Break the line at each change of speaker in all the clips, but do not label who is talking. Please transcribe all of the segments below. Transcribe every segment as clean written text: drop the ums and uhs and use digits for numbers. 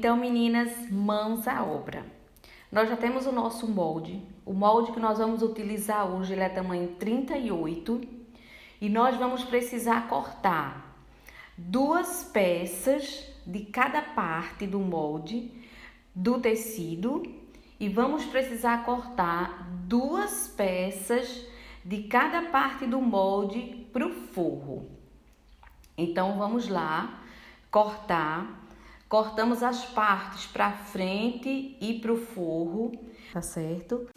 Então, meninas, mãos à obra. Nós já temos o nosso molde. O molde que nós vamos utilizar hoje, ele é tamanho 38. E nós vamos precisar cortar 2 peças de cada parte do molde do tecido. E vamos precisar cortar 2 peças de cada parte do molde para o forro. Então, vamos lá cortar. Cortamos as partes para frente e para o forro, tá certo?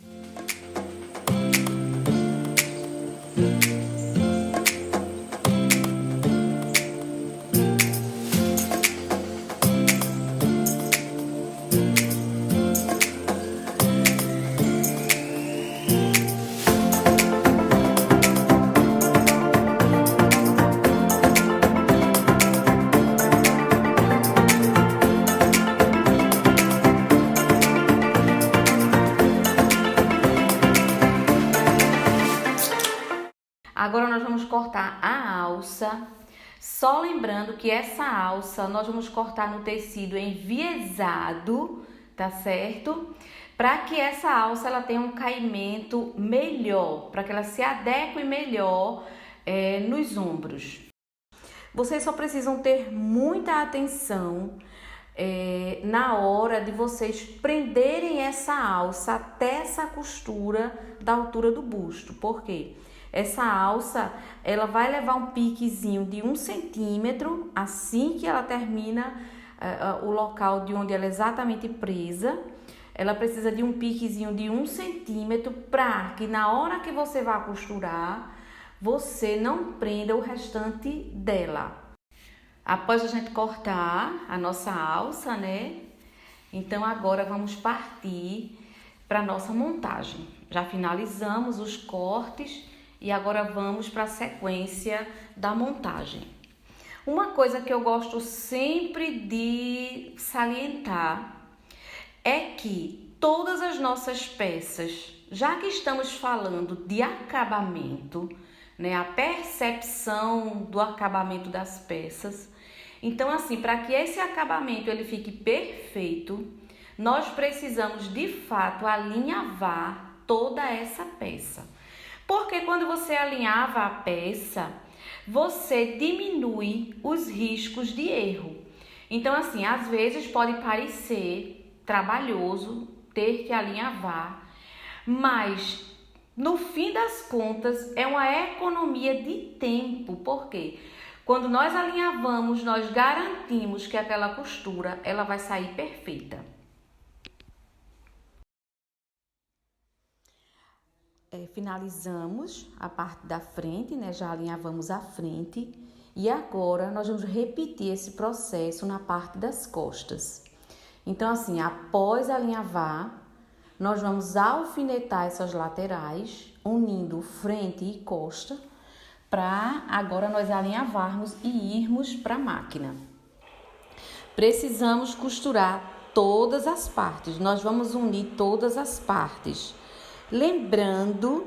Agora nós vamos cortar a alça, só lembrando que essa alça nós vamos cortar no tecido enviesado, tá certo? Para que essa alça ela tenha um caimento melhor, para que ela se adeque melhor nos ombros. Vocês só precisam ter muita atenção na hora de vocês prenderem essa alça até essa costura da altura do busto. Por quê? Essa alça, ela vai levar um piquezinho de 1 centímetro, assim que ela termina o local de onde ela é exatamente presa. Ela precisa de um piquezinho de 1 centímetro para que na hora que você vai costurar, você não prenda o restante dela. Após a gente cortar a nossa alça, né? Então, agora vamos partir para a nossa montagem. Já finalizamos os cortes. E agora vamos para a sequência da montagem. Uma coisa que eu gosto sempre de salientar é que todas as nossas peças, já que estamos falando de acabamento, né, a percepção do acabamento das peças, então assim, para que esse acabamento ele fique perfeito, nós precisamos de fato alinhavar toda essa peça. Porque quando você alinhava a peça, você diminui os riscos de erro. Então, assim, às vezes pode parecer trabalhoso ter que alinhavar, mas no fim das contas é uma economia de tempo. Por quê? Quando nós alinhavamos, nós garantimos que aquela costura ela vai sair perfeita. Finalizamos a parte da frente, né? Já alinhavamos a frente e agora nós vamos repetir esse processo na parte das costas. Então, assim, após alinhavar, nós vamos alfinetar essas laterais, unindo frente e costa, para agora nós alinhavarmos e irmos para a máquina. Precisamos costurar todas as partes, nós vamos unir todas as partes. Lembrando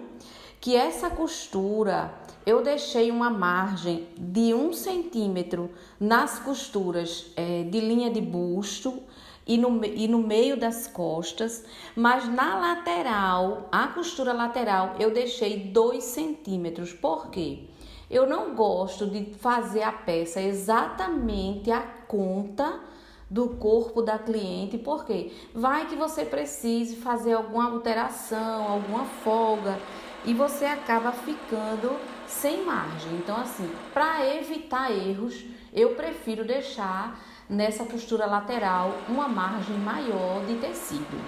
que essa costura eu deixei uma margem de 1 centímetro nas costuras de linha de busto e no meio das costas, mas na lateral, a costura lateral, eu deixei 2 centímetros. Por quê? Eu não gosto de fazer a peça exatamente a conta do corpo da cliente, porque vai que você precise fazer alguma alteração, alguma folga e você acaba ficando sem margem. Então, assim, para evitar erros, eu prefiro deixar nessa costura lateral uma margem maior de tecido.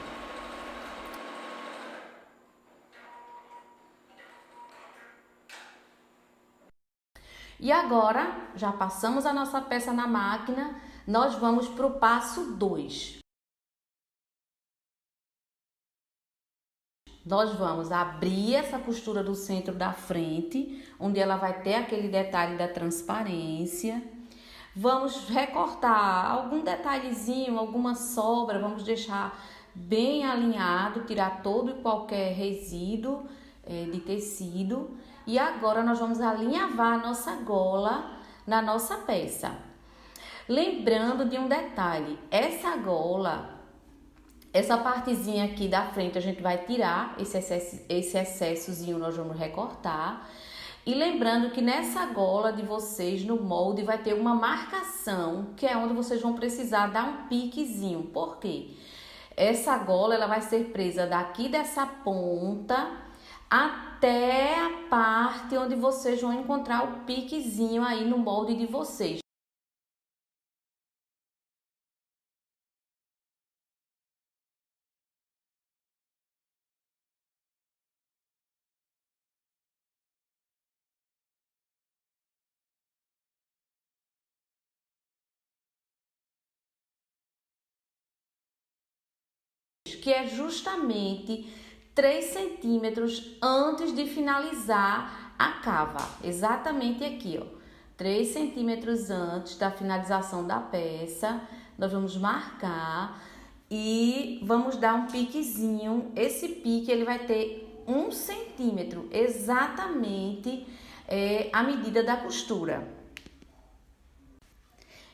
E agora, já passamos a nossa peça na máquina, nós vamos para o passo 2. Nós vamos abrir essa costura do centro da frente, onde ela vai ter aquele detalhe da transparência. Vamos recortar algum detalhezinho, alguma sobra, vamos deixar bem alinhado, tirar todo e qualquer resíduo de tecido. E agora nós vamos alinhavar a nossa gola na nossa peça. Lembrando de um detalhe, essa gola, essa partezinha aqui da frente a gente vai tirar, esse excessozinho nós vamos recortar. E lembrando que nessa gola de vocês, no molde, vai ter uma marcação, que é onde vocês vão precisar dar um piquezinho. Por quê? Essa gola, ela vai ser presa daqui dessa ponta até a parte onde vocês vão encontrar o piquezinho aí no molde de vocês. Que é justamente 3 centímetros antes de finalizar a cava. Exatamente aqui, ó. 3 centímetros antes da finalização da peça, nós vamos marcar e vamos dar um piquezinho. Esse pique, ele vai ter 1 centímetro, exatamente a medida da costura.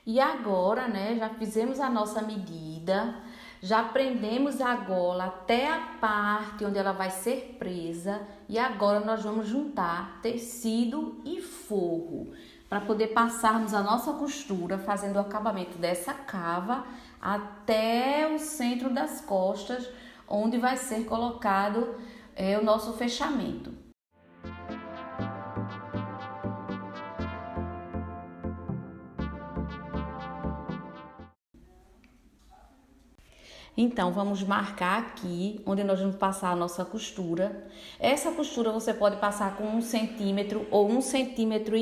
E agora, né, já fizemos a nossa medida, já prendemos a gola até a parte onde ela vai ser presa e agora nós vamos juntar tecido e forro para poder passarmos a nossa costura fazendo o acabamento dessa cava até o centro das costas, onde vai ser colocado o nosso fechamento. Então, vamos marcar aqui, onde nós vamos passar a nossa costura. Essa costura você pode passar com 1 centímetro ou 1,5 centímetros,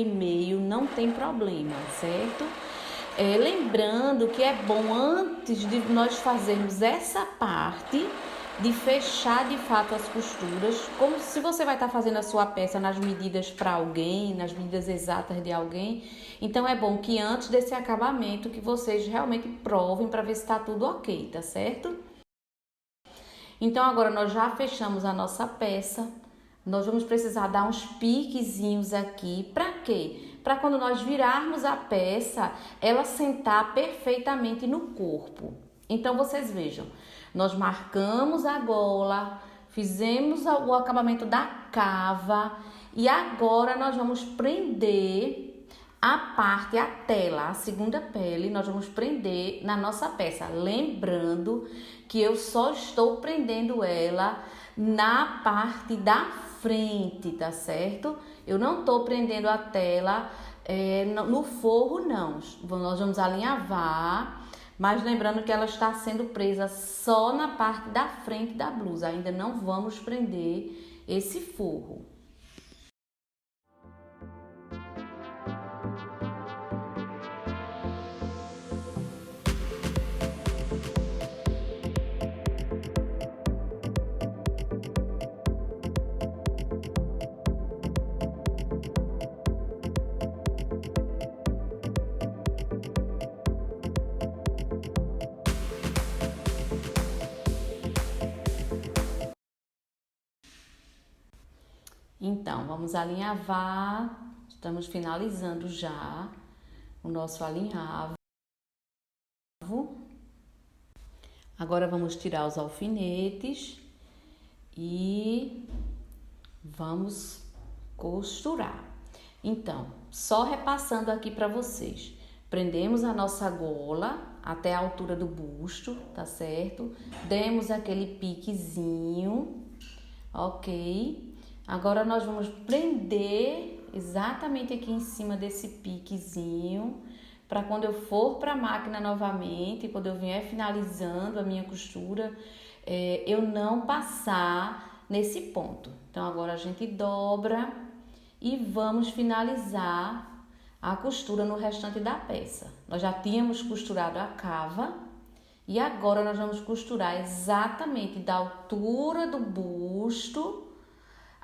não tem problema, certo? Lembrando que é bom, antes de nós fazermos essa parte, de fechar de fato as costuras, como se você vai estar fazendo a sua peça nas medidas para alguém, nas medidas exatas de alguém. Então é bom que antes desse acabamento que vocês realmente provem para ver se está tudo ok, tá certo? Então agora nós já fechamos a nossa peça, nós vamos precisar dar uns piquezinhos aqui, para quê? Para quando nós virarmos a peça, ela sentar perfeitamente no corpo. Então vocês vejam, nós marcamos a gola, fizemos o acabamento da cava e agora nós vamos prender a parte, a tela, a segunda pele, nós vamos prender na nossa peça. Lembrando que eu só estou prendendo ela na parte da frente, tá certo? Eu não estou prendendo a tela no forro, não. Nós vamos alinhavar. Mas lembrando que ela está sendo presa só na parte da frente da blusa. Ainda não vamos prender esse forro. Então, vamos alinhavar, estamos finalizando já o nosso alinhavo. Agora vamos tirar os alfinetes e vamos costurar. Então, só repassando aqui para vocês. Prendemos a nossa gola até a altura do busto, tá certo? Demos aquele piquezinho, ok? Agora nós vamos prender exatamente aqui em cima desse piquezinho, para quando eu for para a máquina novamente, quando eu vier finalizando a minha costura, eu não passar nesse ponto. Então agora a gente dobra e vamos finalizar a costura no restante da peça. Nós já tínhamos costurado a cava e agora nós vamos costurar exatamente da altura do busto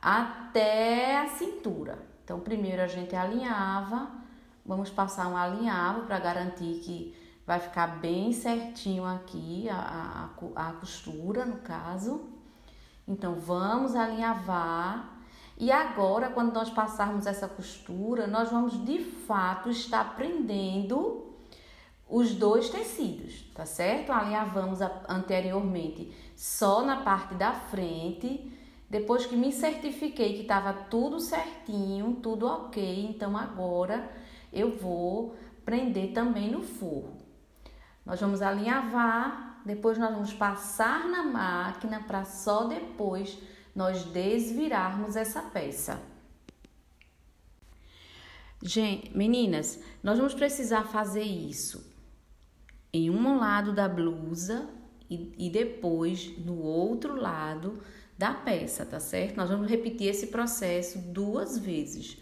até a cintura. Então, primeiro a gente alinhava, vamos passar um alinhavo para garantir que vai ficar bem certinho aqui a costura, no caso. Então, vamos alinhavar. E agora, quando nós passarmos essa costura, nós vamos de fato estar prendendo os dois tecidos, tá certo? Alinhavamos anteriormente só na parte da frente. Depois que me certifiquei que estava tudo certinho, tudo ok, então agora eu vou prender também no forro. Nós vamos alinhavar, depois nós vamos passar na máquina para só depois nós desvirarmos essa peça. Gente, meninas, nós vamos precisar fazer isso em um lado da blusa e depois no outro lado da peça, tá certo? Nós vamos repetir esse processo 2 vezes.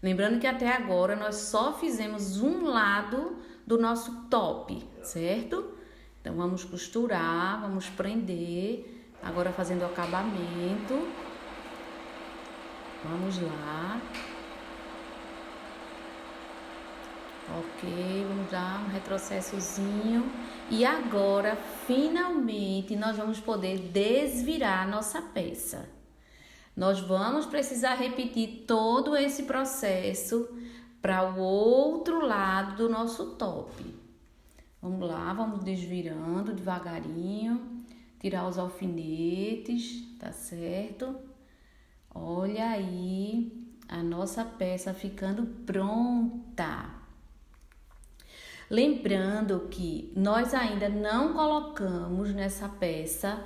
Lembrando que até agora nós só fizemos um lado do nosso top, certo? Então vamos costurar, vamos prender, agora fazendo o acabamento. Vamos lá. Ok, vamos dar um retrocessozinho. E agora, finalmente, nós vamos poder desvirar a nossa peça. Nós vamos precisar repetir todo esse processo para o outro lado do nosso top. Vamos lá, vamos desvirando devagarinho, tirar os alfinetes, tá certo? Olha aí a nossa peça ficando pronta. Lembrando que nós ainda não colocamos nessa peça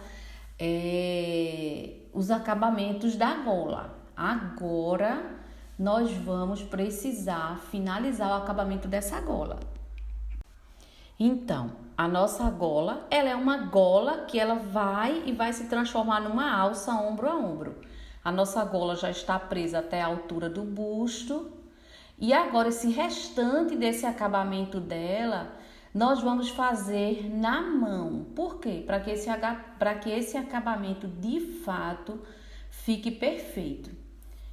os acabamentos da gola. Agora nós vamos precisar finalizar o acabamento dessa gola. Então, a nossa gola, ela é uma gola que ela vai se transformar numa alça ombro a ombro. A nossa gola já está presa até a altura do busto. E agora, esse restante desse acabamento dela, nós vamos fazer na mão. Por quê? Para que esse acabamento, de fato, fique perfeito.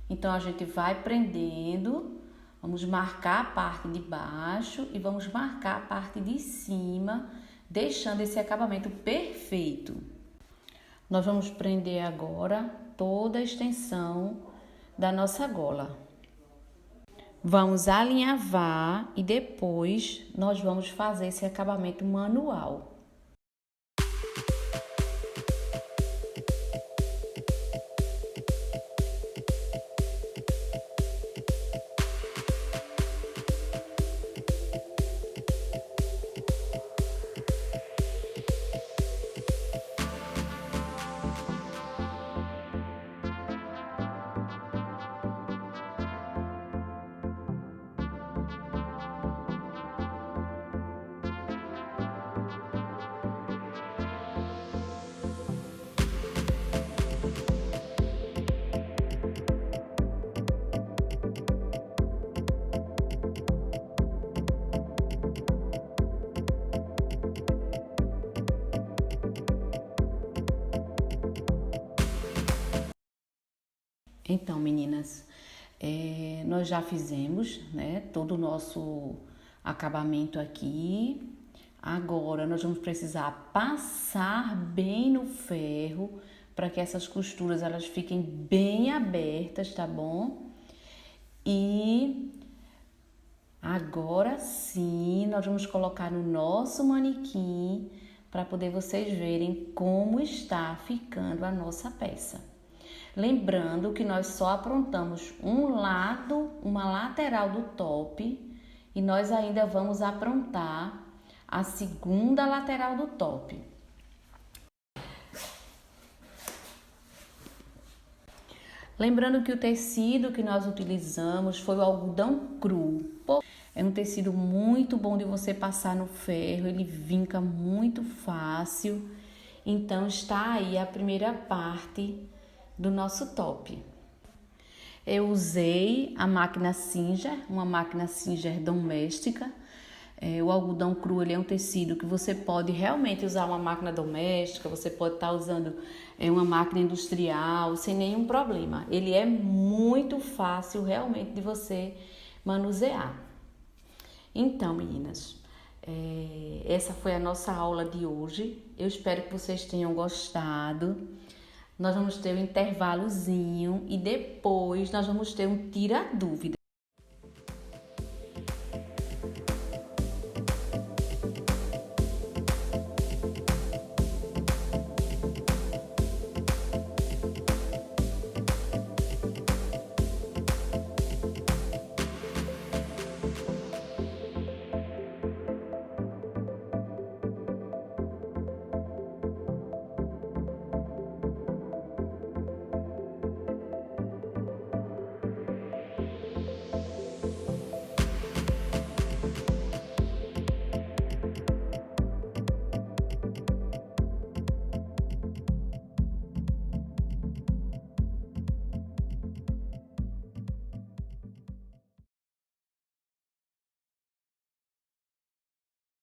Então, a gente vai prendendo, vamos marcar a parte de baixo e vamos marcar a parte de cima, deixando esse acabamento perfeito. Nós vamos prender agora toda a extensão da nossa gola. Vamos alinhavar e depois nós vamos fazer esse acabamento manual. Então, meninas, nós já fizemos, né, todo o nosso acabamento aqui. Agora, nós vamos precisar passar bem no ferro para que essas costuras elas fiquem bem abertas, tá bom? E agora sim, nós vamos colocar no nosso manequim para poder vocês verem como está ficando a nossa peça. Lembrando que nós só aprontamos uma lateral do top e nós ainda vamos aprontar a segunda lateral do top. Lembrando que o tecido que nós utilizamos foi o algodão cru. É um tecido muito bom de você passar no ferro, ele vinca muito fácil. Então está aí a primeira parte do nosso top. Eu usei a máquina Singer, uma máquina Singer doméstica. O algodão cru ele é um tecido que você pode realmente usar uma máquina doméstica, você pode estar usando uma máquina industrial sem nenhum problema. Ele é muito fácil realmente de você manusear. Então, meninas, essa foi a nossa aula de hoje. Eu espero que vocês tenham gostado. Nós vamos ter um intervalozinho e depois nós vamos ter um tira-dúvida.